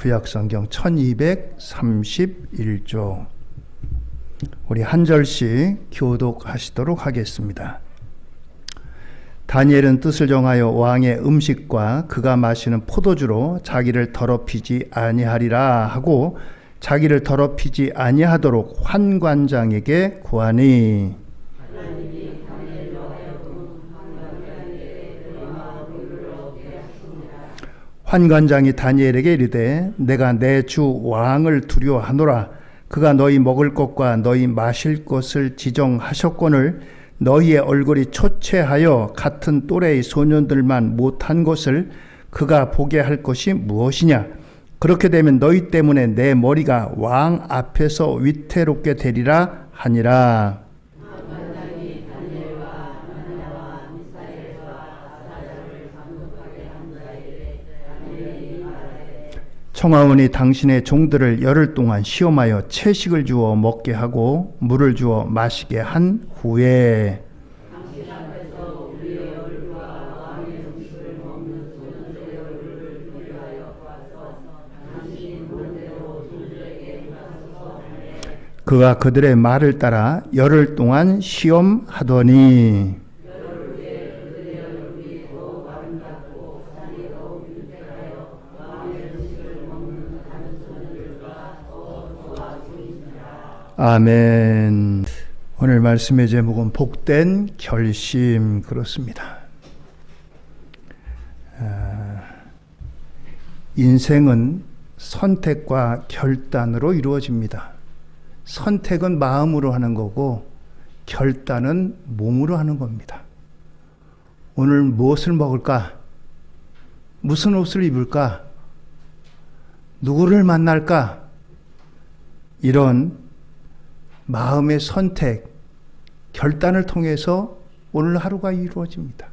구약성경 1231조. 우리 한 절씩 교독하시도록 하겠습니다. 다니엘은 뜻을 정하여 왕의 음식과 그가 마시는 포도주로 자기를 더럽히지 아니하리라 하고 자기를 더럽히지 아니하도록 환관장에게 구하니, 환관장이 다니엘에게 이르되 내가 내 주 왕을 두려워하노라. 그가 너희 먹을 것과 너희 마실 것을 지정하셨거늘 너희의 얼굴이 초췌하여 같은 또래의 소년들만 못한 것을 그가 보게 할 것이 무엇이냐. 그렇게 되면 너희 때문에 내 머리가 왕 앞에서 위태롭게 되리라 하니라. 청하오니 당신의 종들을 열흘 동안 시험하여 채식을 주어 먹게 하고 물을 주어 마시게 한 후에 그가 그들의 말을 따라 열흘 동안 시험하더니 아멘. 오늘 말씀의 제목은 복된 결심. 그렇습니다. 인생은 선택과 결단으로 이루어집니다. 선택은 마음으로 하는 거고 결단은 몸으로 하는 겁니다. 오늘 무엇을 먹을까? 무슨 옷을 입을까? 누구를 만날까? 이런 마음의 선택, 결단을 통해서 오늘 하루가 이루어집니다.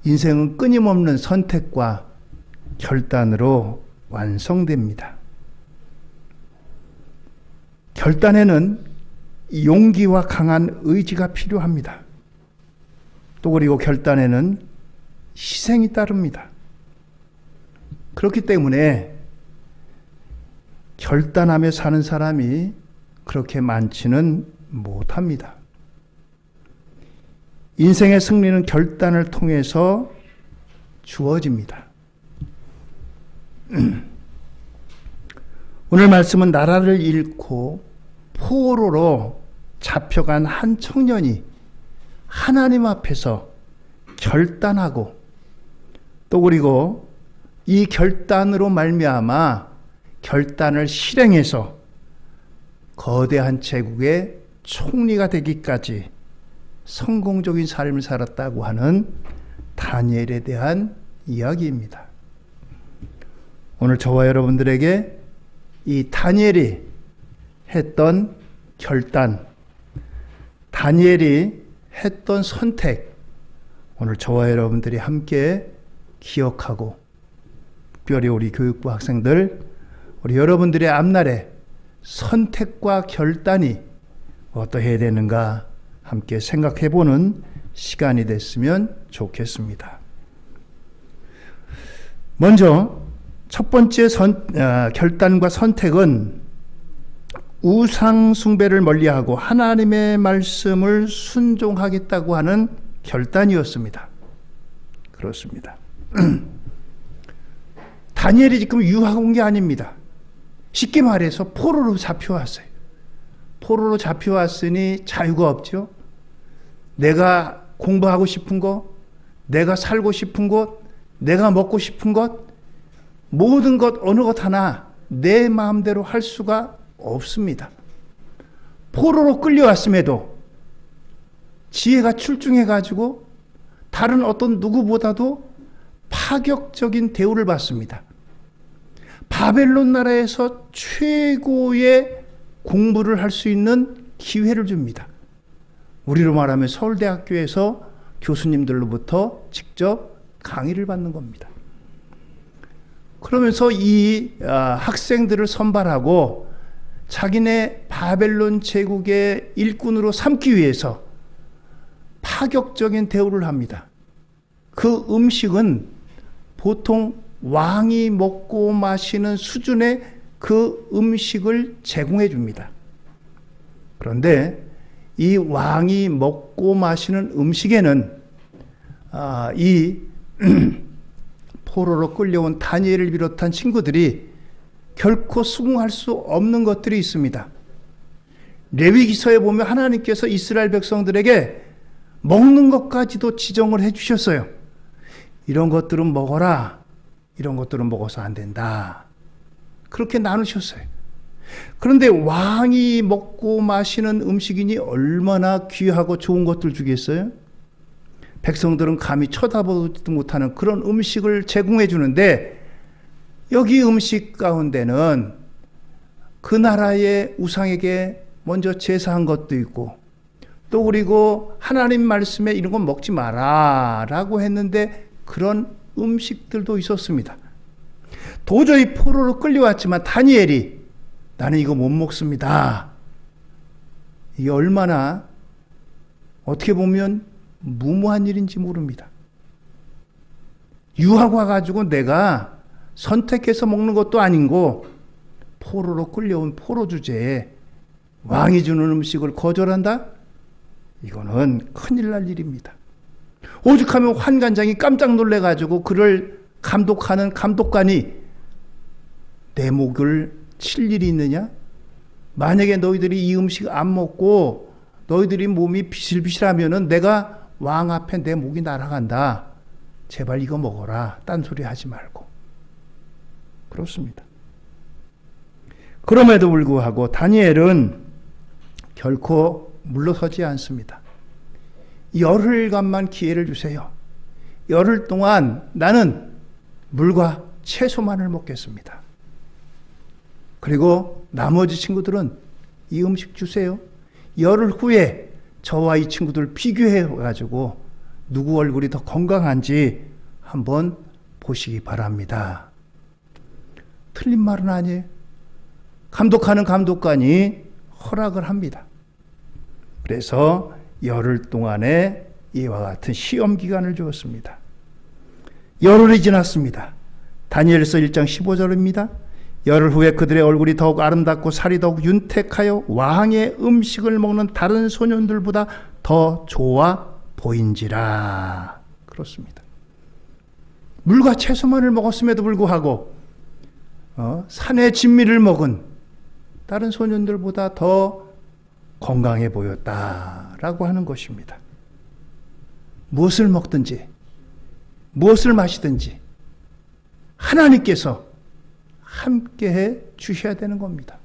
인생은 끊임없는 선택과 결단으로 완성됩니다. 결단에는 용기와 강한 의지가 필요합니다. 또 그리고 결단에는 희생이 따릅니다. 그렇기 때문에 결단하며 사는 사람이 그렇게 많지는 못합니다. 인생의 승리는 결단을 통해서 주어집니다. 오늘 말씀은 나라를 잃고 포로로 잡혀간 한 청년이 하나님 앞에서 결단하고 또 그리고 이 결단으로 말미암아 결단을 실행해서 거대한 제국의 총리가 되기까지 성공적인 삶을 살았다고 하는 다니엘에 대한 이야기입니다. 오늘 저와 여러분들에게 이 다니엘이 했던 결단, 다니엘이 했던 선택, 오늘 저와 여러분들이 함께 기억하고 특별히 우리 교육부 학생들, 우리 여러분들의 앞날에 선택과 결단이 어떠해야 되는가 함께 생각해보는 시간이 됐으면 좋겠습니다. 먼저 첫 번째 결단과 선택은 우상 숭배를 멀리하고 하나님의 말씀을 순종하겠다고 하는 결단이었습니다. 그렇습니다. 다니엘이 지금 유학 온 게 아닙니다. 쉽게 말해서 포로로 잡혀왔어요. 포로로 잡혀왔으니 자유가 없죠. 내가 공부하고 싶은 것, 내가 살고 싶은 것, 내가 먹고 싶은 것, 모든 것 어느 것 하나 내 마음대로 할 수가 없습니다. 포로로 끌려왔음에도 지혜가 출중해가지고 다른 어떤 누구보다도 파격적인 대우를 받습니다. 바벨론 나라에서 최고의 공부를 할 수 있는 기회를 줍니다. 우리로 말하면 서울대학교에서 교수님들로부터 직접 강의를 받는 겁니다. 그러면서 이 학생들을 선발하고 자기네 바벨론 제국의 일꾼으로 삼기 위해서 파격적인 대우를 합니다. 그 음식은 보통 왕이 먹고 마시는 수준의 그 음식을 제공해 줍니다. 그런데 이 왕이 먹고 마시는 음식에는 이 포로로 끌려온 다니엘을 비롯한 친구들이 결코 수긍할 수 없는 것들이 있습니다. 레위기서에 보면 하나님께서 이스라엘 백성들에게 먹는 것까지도 지정을 해 주셨어요. 이런 것들은 먹어라. 이런 것들은 먹어서 안 된다. 그렇게 나누셨어요. 그런데 왕이 먹고 마시는 음식이니 얼마나 귀하고 좋은 것들 주겠어요? 백성들은 감히 쳐다보지도 못하는 그런 음식을 제공해 주는데, 여기 음식 가운데는 그 나라의 우상에게 먼저 제사한 것도 있고, 또 그리고 하나님 말씀에 이런 건 먹지 마라 라고 했는데 그런 음식들도 있었습니다. 도저히 포로로 끌려왔지만 다니엘이 나는 이거 못 먹습니다. 이게 얼마나 어떻게 보면 무모한 일인지 모릅니다. 유학 와가지고 내가 선택해서 먹는 것도 아니고 포로로 끌려온 포로 주제에 왕이 주는 음식을 거절한다? 이거는 큰일 날 일입니다. 오죽하면 환관장이 깜짝 놀래가지고 그를 감독하는 감독관이 내 목을 칠 일이 있느냐? 만약에 너희들이 이 음식 안 먹고 너희들이 몸이 비실비실하면은 내가 왕 앞에 내 목이 날아간다. 제발 이거 먹어라. 딴소리 하지 말고. 그렇습니다. 그럼에도 불구하고 다니엘은 결코 물러서지 않습니다. 열흘간만 기회를 주세요. 열흘 동안 나는 물과 채소만을 먹겠습니다. 그리고 나머지 친구들은 이 음식 주세요. 열흘 후에 저와 이 친구들 비교해가지고 누구 얼굴이 더 건강한지 한번 보시기 바랍니다. 틀린 말은 아니에요. 감독하는 감독관이 허락을 합니다. 그래서 열흘 동안에 이와 같은 시험 기간을 주었습니다. 열흘이 지났습니다. 다니엘서 1장 15절입니다. 열흘 후에 그들의 얼굴이 더욱 아름답고 살이 더욱 윤택하여 왕의 음식을 먹는 다른 소년들보다 더 좋아 보인지라. 그렇습니다. 물과 채소만을 먹었음에도 불구하고 산의 진미를 먹은 다른 소년들보다 더 건강해 보였다라고 하는 것입니다. 무엇을 먹든지 무엇을 마시든지 하나님께서 함께해 주셔야 되는 겁니다.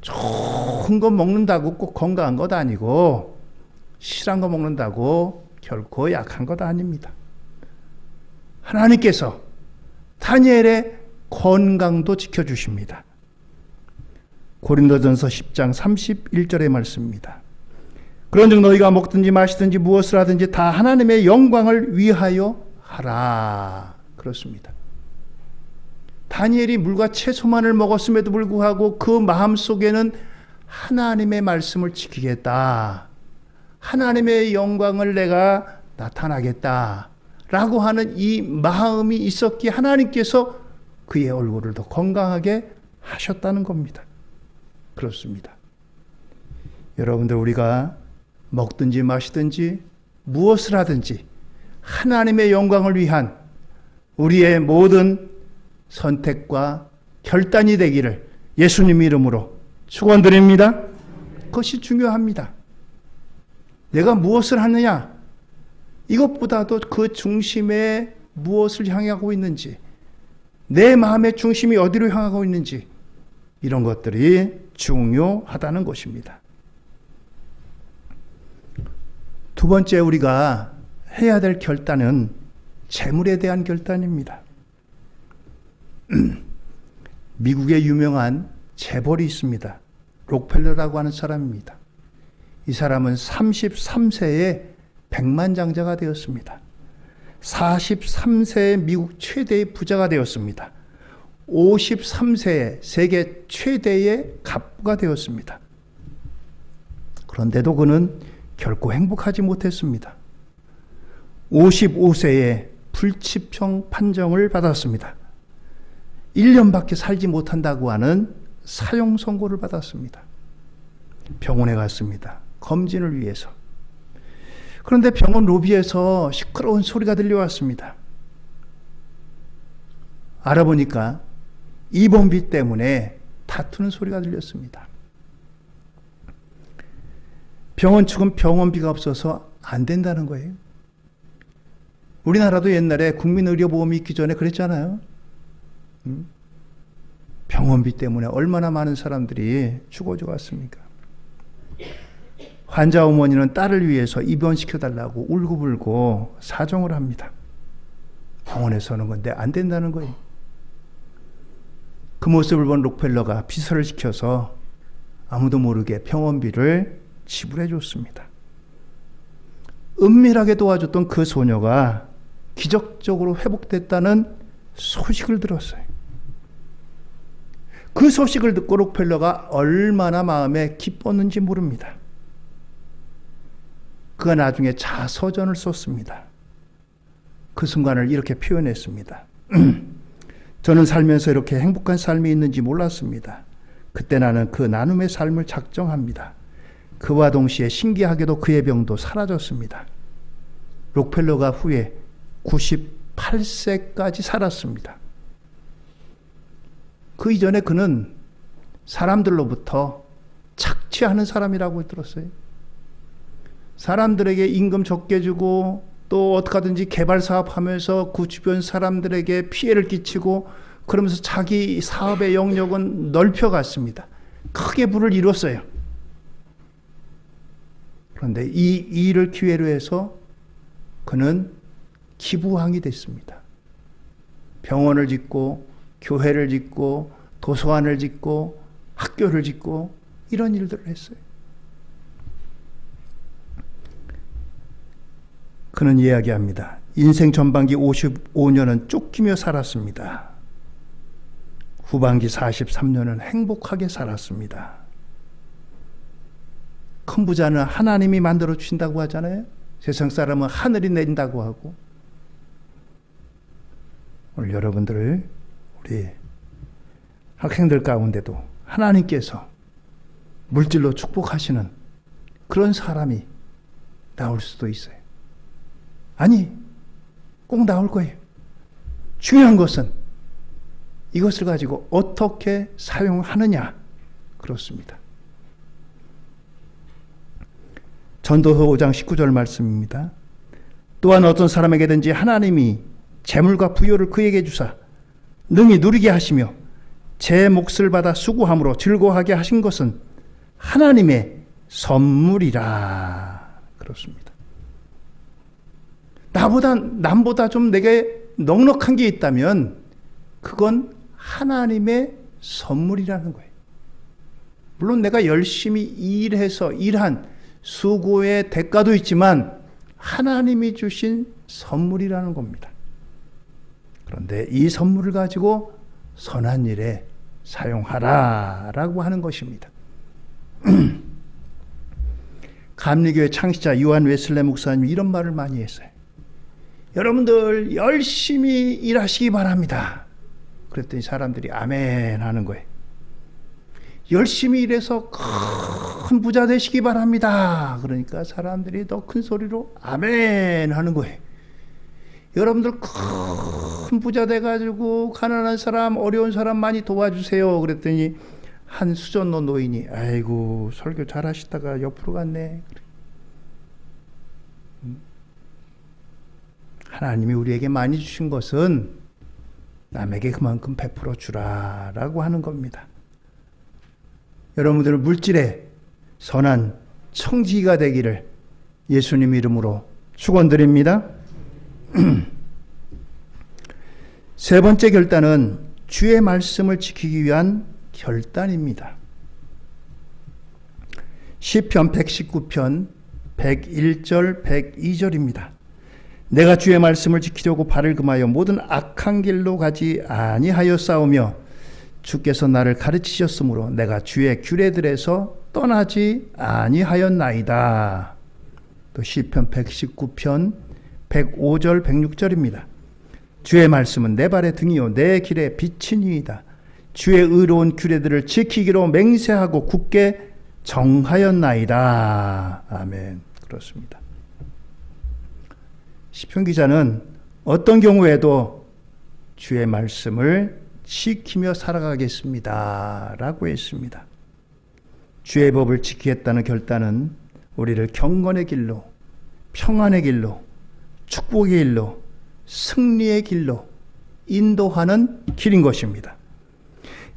좋은 거 먹는다고 꼭 건강한 것 아니고 실한 거 먹는다고 결코 약한 것 아닙니다. 하나님께서 다니엘의 건강도 지켜주십니다. 고린도전서 10장 31절의 말씀입니다. 그런즉 너희가 먹든지 마시든지 무엇을 하든지 다 하나님의 영광을 위하여 하라. 그렇습니다. 다니엘이 물과 채소만을 먹었음에도 불구하고 그 마음속에는 하나님의 말씀을 지키겠다. 하나님의 영광을 내가 나타나겠다. 라고 하는 이 마음이 있었기에 하나님께서 그의 얼굴을 더 건강하게 하셨다는 겁니다. 그렇습니다. 여러분들, 우리가 먹든지 마시든지 무엇을 하든지 하나님의 영광을 위한 우리의 모든 선택과 결단이 되기를 예수님 이름으로 축원드립니다. 그것이 중요합니다. 내가 무엇을 하느냐, 이것보다도 그 중심에 무엇을 향하고 있는지, 내 마음의 중심이 어디로 향하고 있는지, 이런 것들이 중요하다는 것입니다. 두 번째 우리가 해야 될 결단은 재물에 대한 결단입니다. 미국에 유명한 재벌이 있습니다. 록펠러라고 하는 사람입니다. 이 사람은 33세에 백만장자가 되었습니다. 43세에 미국 최대의 부자가 되었습니다. 53세에 세계 최대의 갑부가 되었습니다. 그런데도 그는 결코 행복하지 못했습니다. 55세에 불치병 판정을 받았습니다. 1년밖에 살지 못한다고 하는 사형 선고를 받았습니다. 병원에 갔습니다. 검진을 위해서. 그런데 병원 로비에서 시끄러운 소리가 들려왔습니다. 알아보니까 입원비 때문에 다투는 소리가 들렸습니다. 병원 측은 병원비가 없어서 안 된다는 거예요. 우리나라도 옛날에 국민의료보험이 있기 전에 그랬잖아요. 병원비 때문에 얼마나 많은 사람들이 죽어져 왔습니까? 환자 어머니는 딸을 위해서 입원시켜달라고 울고불고 사정을 합니다. 병원에서는 근데 안 된다는 거예요. 그 모습을 본 록펠러가 비서를 시켜서 아무도 모르게 병원비를 지불해 줬습니다. 은밀하게 도와줬던 그 소녀가 기적적으로 회복됐다는 소식을 들었어요. 그 소식을 듣고 록펠러가 얼마나 마음에 기뻤는지 모릅니다. 그가 나중에 자서전을 썼습니다. 그 순간을 이렇게 표현했습니다. 저는 살면서 이렇게 행복한 삶이 있는지 몰랐습니다. 그때 나는 그 나눔의 삶을 작정합니다. 그와 동시에 신기하게도 그의 병도 사라졌습니다. 록펠러가 후에 98세까지 살았습니다. 그 이전에 그는 사람들로부터 착취하는 사람이라고 들었어요. 사람들에게 임금 적게 주고 또 어떻게 하든지 개발 사업하면서 그 주변 사람들에게 피해를 끼치고 그러면서 자기 사업의 영역은 넓혀갔습니다. 크게 부를 이뤘어요. 그런데 이 일을 기회로 해서 그는 기부왕이 됐습니다. 병원을 짓고 교회를 짓고 도서관을 짓고 학교를 짓고 이런 일들을 했어요. 그는 이야기합니다. 인생 전반기 55년은 쫓기며 살았습니다. 후반기 43년은 행복하게 살았습니다. 큰 부자는 하나님이 만들어 주신다고 하잖아요. 세상 사람은 하늘이 낸다고 하고. 오늘 여러분들, 우리 학생들 가운데도 하나님께서 물질로 축복하시는 그런 사람이 나올 수도 있어요. 아니, 꼭 나올 거예요. 중요한 것은 이것을 가지고 어떻게 사용하느냐, 그렇습니다. 전도서 5장 19절 말씀입니다. 또한 어떤 사람에게든지 하나님이 재물과 부요를 그에게 주사 능히 누리게 하시며 제 몫을 받아 수고함으로 즐거워하게 하신 것은 하나님의 선물이라. 그렇습니다. 남보다 좀 내게 넉넉한 게 있다면 그건 하나님의 선물이라는 거예요. 물론 내가 열심히 일해서 일한 수고의 대가도 있지만 하나님이 주신 선물이라는 겁니다. 그런데 이 선물을 가지고 선한 일에 사용하라라고 하는 것입니다. 감리교회 창시자 요한 웨슬레 목사님이 이런 말을 많이 했어요. 여러분들 열심히 일하시기 바랍니다. 그랬더니 사람들이 아멘 하는 거예요. 열심히 일해서 큰 부자 되시기 바랍니다. 그러니까 사람들이 더 큰 소리로 아멘 하는 거예요. 여러분들 큰 부자 돼가지고 가난한 사람, 어려운 사람 많이 도와주세요. 그랬더니 한 수전노 노인이 아이고 설교 잘하시다가 옆으로 갔네. 하나님이 우리에게 많이 주신 것은 남에게 그만큼 베풀어 주라라고 하는 겁니다. 여러분들은 물질에 선한 청지기가 되기를 예수님 이름으로 축원드립니다. 세 번째 결단은 주의 말씀을 지키기 위한 결단입니다. 시편 119편 101절 102절입니다. 내가 주의 말씀을 지키려고 발을 금하여 모든 악한 길로 가지 아니하였사오며 주께서 나를 가르치셨으므로 내가 주의 규례들에서 떠나지 아니하였나이다. 또 시편 119편 105절 106절입니다. 주의 말씀은 내 발의 등이요 내 길의 빛이니이다. 주의 의로운 규례들을 지키기로 맹세하고 굳게 정하였나이다. 아멘. 그렇습니다. 시편 기자는 어떤 경우에도 주의 말씀을 지키며 살아가겠습니다 라고 했습니다. 주의 법을 지키겠다는 결단은 우리를 경건의 길로, 평안의 길로, 축복의 길로, 승리의 길로 인도하는 길인 것입니다.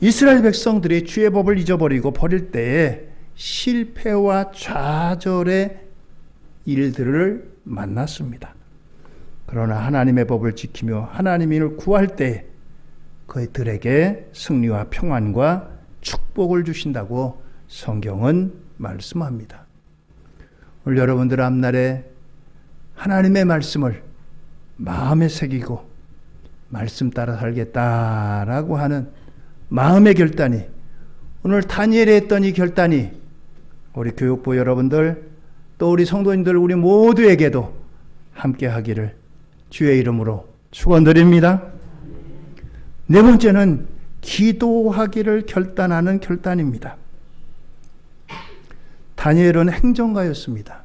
이스라엘 백성들이 주의 법을 잊어버리고 버릴 때에 실패와 좌절의 일들을 만났습니다. 그러나 하나님의 법을 지키며 하나님을 구할 때 그들에게 승리와 평안과 축복을 주신다고 성경은 말씀합니다. 오늘 여러분들 앞날에 하나님의 말씀을 마음에 새기고 말씀 따라 살겠다라고 하는 마음의 결단이, 오늘 다니엘이 했던 이 결단이 우리 교육부 여러분들 또 우리 성도님들 우리 모두에게도 함께 하기를 주의 이름으로 축원드립니다. 네 번째는 기도하기를 결단하는 결단입니다. 다니엘은 행정가였습니다.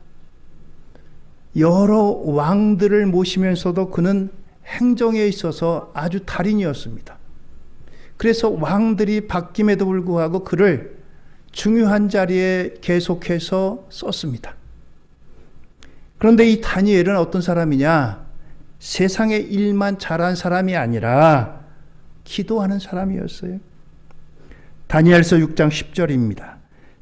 여러 왕들을 모시면서도 그는 행정에 있어서 아주 달인이었습니다. 그래서 왕들이 바뀜에도 불구하고 그를 중요한 자리에 계속해서 썼습니다. 그런데 이 다니엘은 어떤 사람이냐? 세상의 일만 잘한 사람이 아니라 기도하는 사람이었어요. 다니엘서 6장 10절입니다.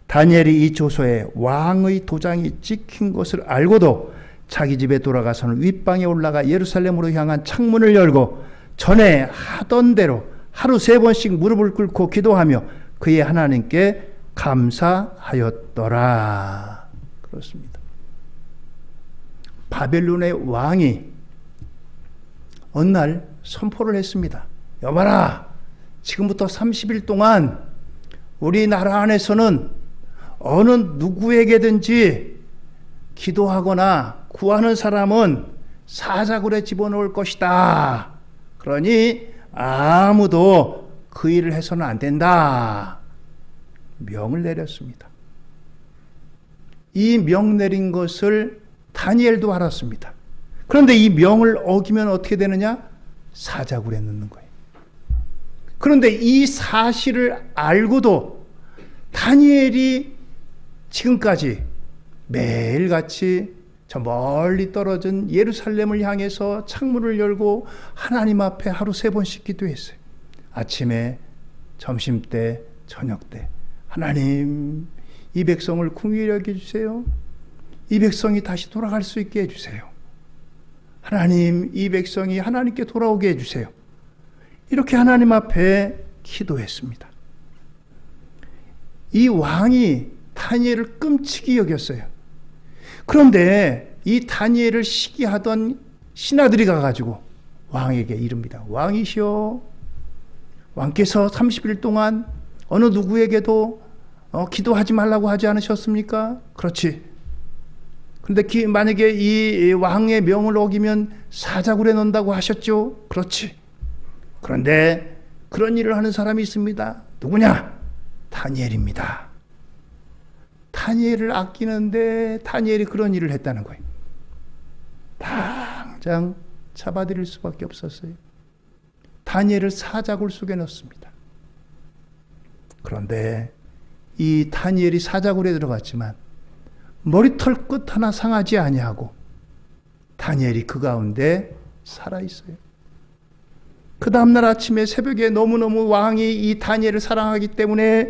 다니엘이 이 조서에 왕의 도장이 찍힌 것을 알고도 자기 집에 돌아가서는 윗방에 올라가 예루살렘으로 향한 창문을 열고 전에 하던 대로 하루 3번씩 무릎을 꿇고 기도하며 그의 하나님께 감사하였더라. 그렇습니다. 바벨론의 왕이 어느 날 선포를 했습니다. 여봐라, 지금부터 30일 동안 우리나라 안에서는 어느 누구에게든지 기도하거나 구하는 사람은 사자굴에 집어넣을 것이다. 그러니 아무도 그 일을 해서는 안 된다. 명을 내렸습니다. 이 명 내린 것을 다니엘도 알았습니다. 그런데 이 명을 어기면 어떻게 되느냐? 사자굴에 넣는 거예요. 그런데 이 사실을 알고도 다니엘이 지금까지 매일같이 저 멀리 떨어진 예루살렘을 향해서 창문을 열고 하나님 앞에 하루 3번씩 기도했어요. 아침에, 점심때, 저녁때. 하나님, 이 백성을 긍휼히 여겨주세요. 이 백성이 다시 돌아갈 수 있게 해주세요. 하나님, 이 백성이 하나님께 돌아오게 해주세요. 이렇게 하나님 앞에 기도했습니다. 이 왕이 다니엘을 끔찍이 여겼어요. 그런데 이 다니엘을 시기하던 신하들이 가가지고 왕에게 이릅니다. 왕이시여, 왕께서 30일 동안 어느 누구에게도 기도하지 말라고 하지 않으셨습니까? 그렇지. 그런데 만약에 이 왕의 명을 어기면 사자굴에 넣는다고 하셨죠? 그렇지. 그런데 그런 일을 하는 사람이 있습니다. 누구냐? 다니엘입니다. 다니엘을 아끼는데 다니엘이 그런 일을 했다는 거예요. 당장 잡아들일 수밖에 없었어요. 다니엘을 사자굴 속에 넣습니다. 그런데 이 다니엘이 사자굴에 들어갔지만 머리털 끝 하나 상하지 아니하고 다니엘이 그 가운데 살아있어요. 그 다음날 아침에 새벽에 너무너무 왕이 이 다니엘을 사랑하기 때문에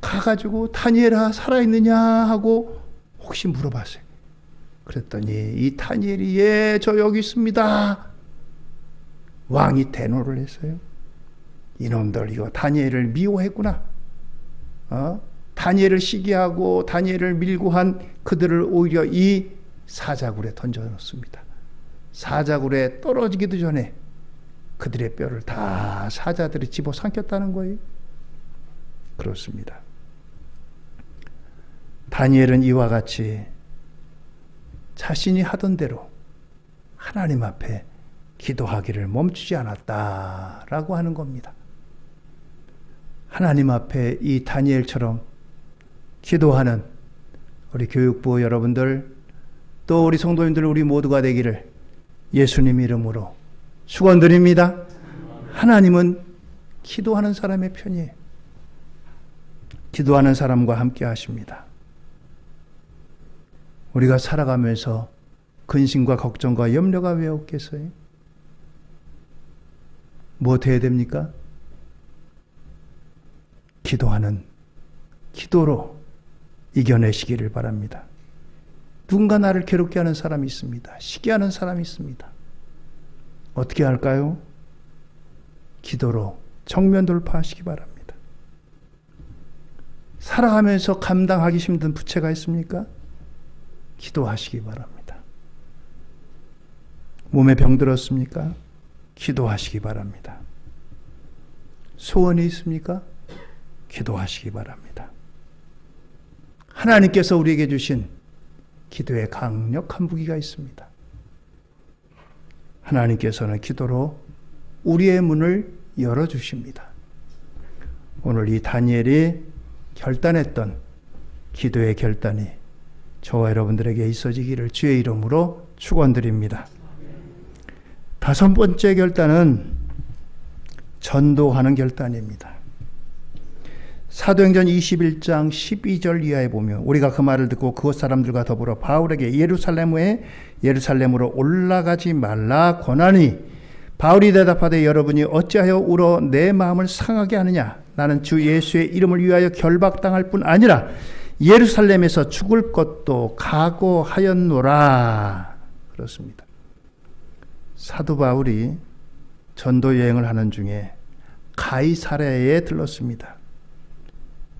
가가지고 다니엘아 살아있느냐 하고 혹시 물어봤어요. 그랬더니 이 다니엘이 예, 저 여기 있습니다. 왕이 대노를 했어요. 이놈들 이거 다니엘을 미워했구나. 다니엘을 시기하고 다니엘을 밀고 한 그들을 오히려 이 사자굴에 던져놓습니다. 사자굴에 떨어지기도 전에 그들의 뼈를 다 사자들이 집어삼켰다는 거예요. 그렇습니다. 다니엘은 이와 같이 자신이 하던 대로 하나님 앞에 기도하기를 멈추지 않았다라고 하는 겁니다. 하나님 앞에 이 다니엘처럼 기도하는 우리 교육부 여러분들, 또 우리 성도님들, 우리 모두가 되기를 예수님 이름으로 축원드립니다. 하나님은 기도하는 사람의 편이에요. 기도하는 사람과 함께 하십니다. 우리가 살아가면서 근심과 걱정과 염려가 왜 없겠어요? 뭐 돼야 됩니까? 기도로 이겨내시기를 바랍니다. 누군가 나를 괴롭게 하는 사람이 있습니다. 시기하는 사람이 있습니다. 어떻게 할까요? 기도로 정면 돌파하시기 바랍니다. 살아가면서 감당하기 힘든 부채가 있습니까? 기도하시기 바랍니다. 몸에 병 들었습니까? 기도하시기 바랍니다. 소원이 있습니까? 기도하시기 바랍니다. 하나님께서 우리에게 주신 기도에 강력한 무기가 있습니다. 하나님께서는 기도로 우리의 문을 열어주십니다. 오늘 이 다니엘이 결단했던 기도의 결단이 저와 여러분들에게 있어지기를 주의 이름으로 축원드립니다. 다섯 번째 결단은 전도하는 결단입니다. 사도행전 21장 12절 이하에 보면 우리가 그 말을 듣고 그곳 사람들과 더불어 바울에게 예루살렘으로 올라가지 말라 권하니 바울이 대답하되 여러분이 어찌하여 울어 내 마음을 상하게 하느냐 나는 주 예수의 이름을 위하여 결박당할 뿐 아니라 예루살렘에서 죽을 것도 각오하였노라. 그렇습니다. 사도 바울이 전도 여행을 하는 중에 가이사랴에 들렀습니다.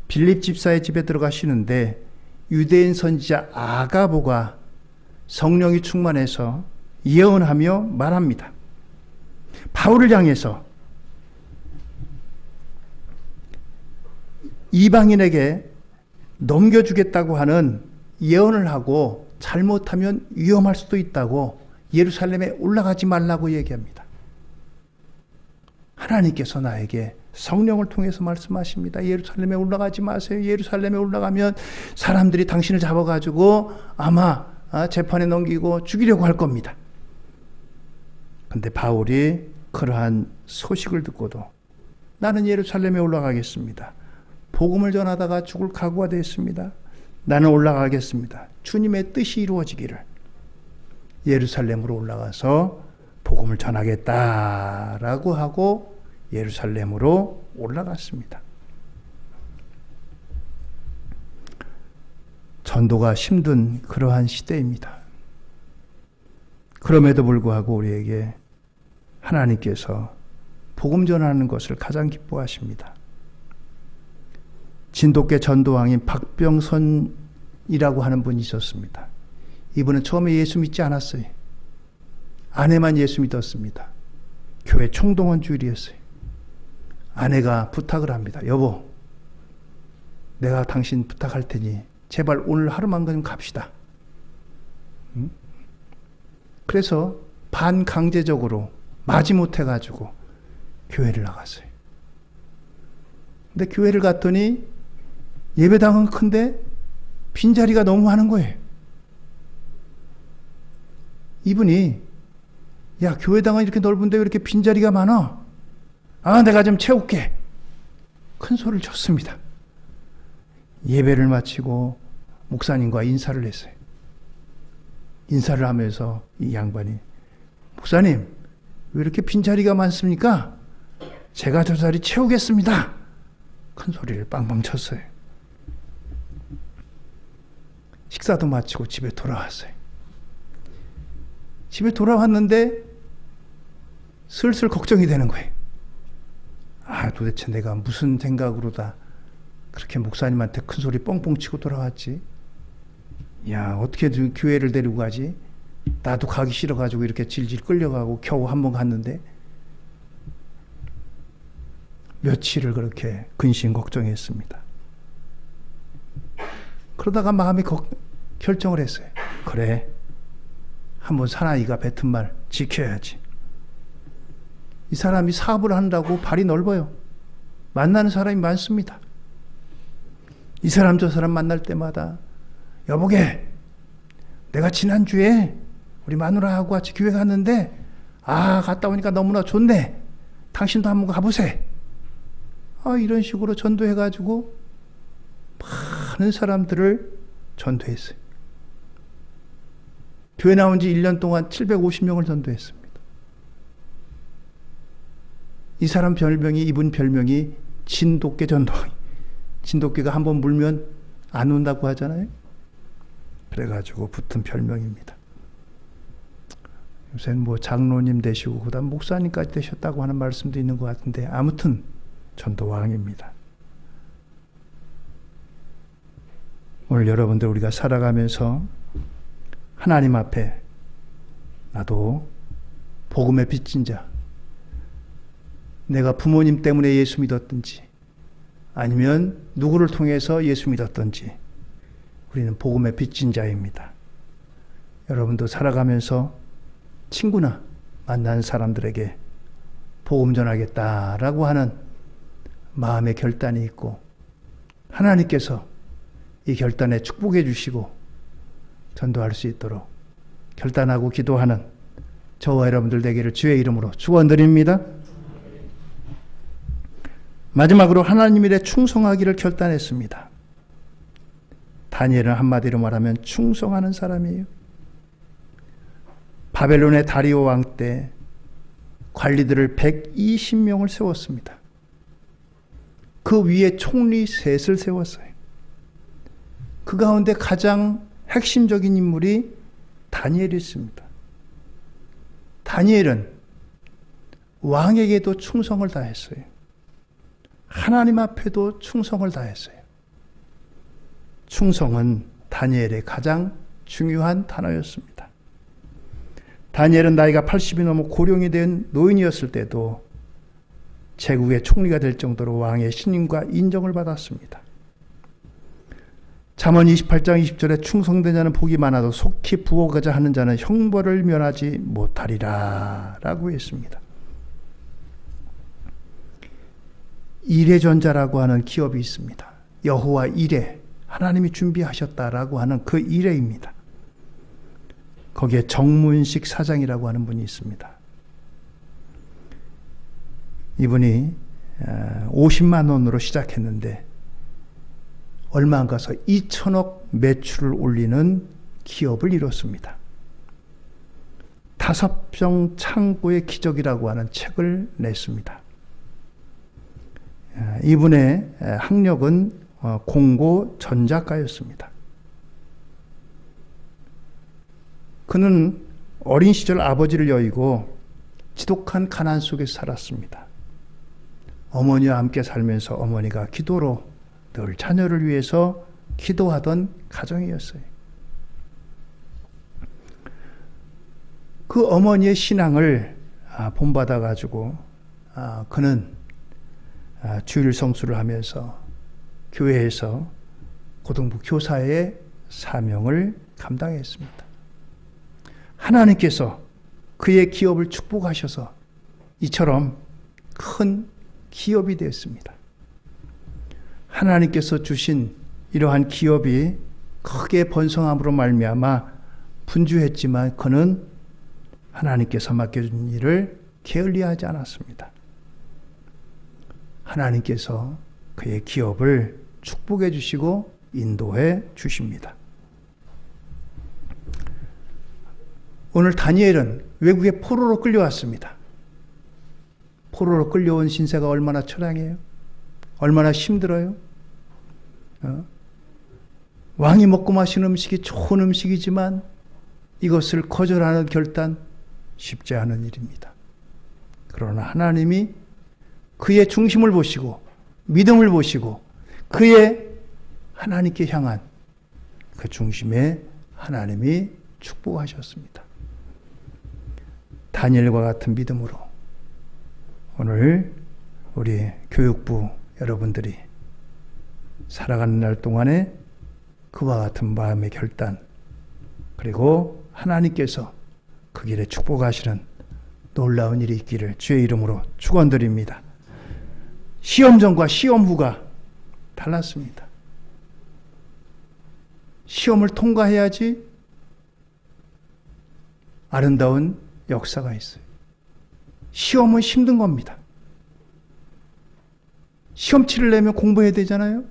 빌립 집사의 집에 들어가 쉬는데 유대인 선지자 아가보가 성령이 충만해서 예언하며 말합니다. 바울을 향해서 이방인에게 넘겨주겠다고 하는 예언을 하고 잘못하면 위험할 수도 있다고 예루살렘에 올라가지 말라고 얘기합니다. 하나님께서 나에게 성령을 통해서 말씀하십니다. 예루살렘에 올라가지 마세요. 예루살렘에 올라가면 사람들이 당신을 잡아가지고 아마 재판에 넘기고 죽이려고 할 겁니다. 근데 바울이 그러한 소식을 듣고도 나는 예루살렘에 올라가겠습니다. 복음을 전하다가 죽을 각오가 됐습니다. 나는 올라가겠습니다. 주님의 뜻이 이루어지기를. 예루살렘으로 올라가서 복음을 전하겠다라고 하고 예루살렘으로 올라갔습니다. 전도가 힘든 그러한 시대입니다. 그럼에도 불구하고 우리에게 하나님께서 복음 전하는 것을 가장 기뻐하십니다. 진돗개 전도왕인 박병선이라고 하는 분이 있었습니다. 이분은 처음에 예수 믿지 않았어요. 아내만 예수 믿었습니다. 교회 총동원 주일이었어요. 아내가 부탁을 합니다. 여보, 내가 당신 부탁할 테니 제발 오늘 하루만 좀 갑시다. 그래서 반강제적으로 마지못해가지고 교회를 나갔어요. 근데 교회를 갔더니 예배당은 큰데 빈자리가 너무 많은 거예요. 이분이 야, 교회당은 이렇게 넓은데 왜 이렇게 빈자리가 많아? 내가 좀 채울게. 큰 소리를 쳤습니다. 예배를 마치고 목사님과 인사를 했어요. 인사를 하면서 이 양반이 목사님, 왜 이렇게 빈자리가 많습니까? 제가 저 자리 채우겠습니다. 큰 소리를 빵빵 쳤어요. 식사도 마치고 집에 돌아왔어요. 집에 돌아왔는데 슬슬 걱정이 되는 거예요. 도대체 내가 무슨 생각으로다 그렇게 목사님한테 큰 소리 뻥뻥 치고 돌아왔지? 야, 어떻게 교회를 데리고 가지? 나도 가기 싫어가지고 이렇게 질질 끌려가고 겨우 한번 갔는데 며칠을 그렇게 근심 걱정했습니다. 그러다가 마음이 결정을 했어요. 그래, 한번 사나이가 뱉은 말 지켜야지. 이 사람이 사업을 한다고 발이 넓어요. 만나는 사람이 많습니다. 이 사람 저 사람 만날 때마다 여보게, 내가 지난주에 우리 마누라하고 같이 교회 갔는데 갔다 오니까 너무나 좋네. 당신도 한번 가보세. 이런 식으로 전도해가지고 많은 사람들을 전도했어요. 교회 나온 지 1년 동안 750명을 전도했습니다. 이 사람 이분 별명이 진돗개 전도. 진돗개가 한번 물면 안 온다고 하잖아요. 그래가지고 붙은 별명입니다. 요새는 장로님 되시고 그다음 목사님까지 되셨다고 하는 말씀도 있는 것 같은데, 아무튼 전도왕입니다. 오늘 여러분들 우리가 살아가면서 하나님 앞에 나도 복음의 빚진 자, 내가 부모님 때문에 예수 믿었든지 아니면 누구를 통해서 예수 믿었든지 우리는 복음의 빚진 자입니다. 여러분도 살아가면서 친구나 만난 사람들에게 복음 전하겠다라고 하는 마음의 결단이 있고, 하나님께서 이 결단에 축복해 주시고 전도할 수 있도록 결단하고 기도하는 저와 여러분들 되기를 주의 이름으로 축원드립니다. 마지막으로 하나님 일에 충성하기를 결단했습니다. 다니엘은 한마디로 말하면 충성하는 사람이에요. 바벨론의 다리오 왕 때 관리들을 120명을 세웠습니다. 그 위에 총리 셋을 세웠어요. 그 가운데 가장 핵심적인 인물이 다니엘이었습니다. 다니엘은 왕에게도 충성을 다했어요. 하나님 앞에도 충성을 다했어요. 충성은 다니엘의 가장 중요한 단어였습니다. 다니엘은 나이가 80이 넘어 고령이 된 노인이었을 때도 제국의 총리가 될 정도로 왕의 신임과 인정을 받았습니다. 잠언 28장 20절에 충성된 자는 복이 많아도 속히 부하고자 하는 자는 형벌을 면하지 못하리라 라고 했습니다. 이레전자라고 하는 기업이 있습니다. 여호와 이레, 하나님이 준비하셨다라고 하는 그 이레입니다. 거기에 정문식 사장이라고 하는 분이 있습니다. 이분이 50만 원으로 시작했는데 얼마 안 가서 2천억 매출을 올리는 기업을 이뤘습니다. 5병 창고의 기적이라고 하는 책을 냈습니다. 이분의 학력은 공고 전작가였습니다. 그는 어린 시절 아버지를 여의고 지독한 가난 속에서 살았습니다. 어머니와 함께 살면서 어머니가 기도로 늘 자녀를 위해서 기도하던 가정이었어요. 그 어머니의 신앙을 본받아 가지고 그는 주일 성수를 하면서 교회에서 고등부 교사의 사명을 감당했습니다. 하나님께서 그의 기업을 축복하셔서 이처럼 큰 기업이 되었습니다. 하나님께서 주신 이러한 기업이 크게 번성함으로 말미암아 분주했지만 그는 하나님께서 맡겨준 일을 게을리하지 않았습니다. 하나님께서 그의 기업을 축복해 주시고 인도해 주십니다. 오늘 다니엘은 외국의 포로로 끌려왔습니다. 포로로 끌려온 신세가 얼마나 처량해요? 얼마나 힘들어요? 왕이 먹고 마시는 음식이 좋은 음식이지만 이것을 거절하는 결단 쉽지 않은 일입니다. 그러나 하나님이 그의 중심을 보시고 믿음을 보시고 그의 하나님께 향한 그 중심에 하나님이 축복하셨습니다. 다니엘과 같은 믿음으로 오늘 우리 교육부 여러분들이 살아가는 날 동안에 그와 같은 마음의 결단, 그리고 하나님께서 그 길에 축복하시는 놀라운 일이 있기를 주의 이름으로 축원드립니다. 시험 전과 시험 후가 달랐습니다. 시험을 통과해야지 아름다운 역사가 있어요. 시험은 힘든 겁니다. 시험 치르려면 공부해야 되잖아요.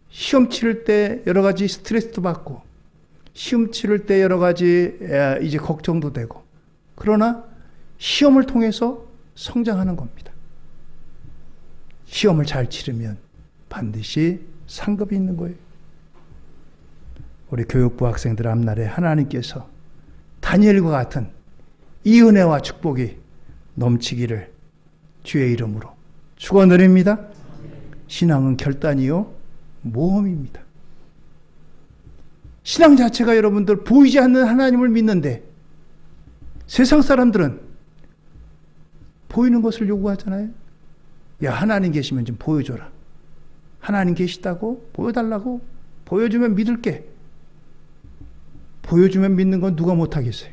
시험 치를 때 여러 가지 스트레스도 받고, 시험 치를 때 여러 가지 이제 걱정도 되고, 그러나 시험을 통해서 성장하는 겁니다. 시험을 잘 치르면 반드시 상급이 있는 거예요. 우리 교육부 학생들 앞날에 하나님께서 다니엘과 같은 이 은혜와 축복이 넘치기를 주의 이름으로 축원드립니다. 신앙은 결단이요 모험입니다. 신앙 자체가 여러분들 보이지 않는 하나님을 믿는데, 세상 사람들은 보이는 것을 요구하잖아요. 야, 하나님 계시면 좀 보여줘라. 하나님 계시다고? 보여달라고? 보여주면 믿을게. 보여주면 믿는 건 누가 못하겠어요.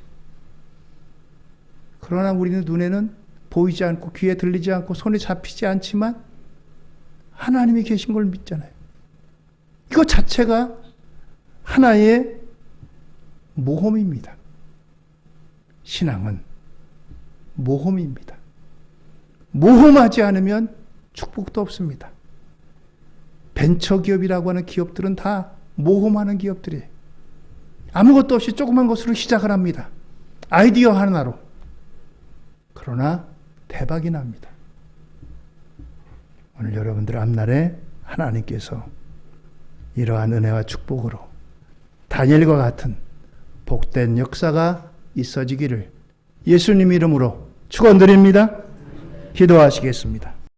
그러나 우리는 눈에는 보이지 않고 귀에 들리지 않고 손에 잡히지 않지만 하나님이 계신 걸 믿잖아요. 이거 자체가 하나의 모험입니다. 신앙은 모험입니다. 모험하지 않으면 축복도 없습니다. 벤처기업이라고 하는 기업들은 다 모험하는 기업들이에요. 아무것도 없이 조그만 것으로 시작을 합니다. 아이디어 하나로. 그러나 대박이 납니다. 오늘 여러분들 앞날에 하나님께서 이러한 은혜와 축복으로 다니엘과 같은 복된 역사가 있어지기를 예수님 이름으로 축원드립니다. 기도하시겠습니다.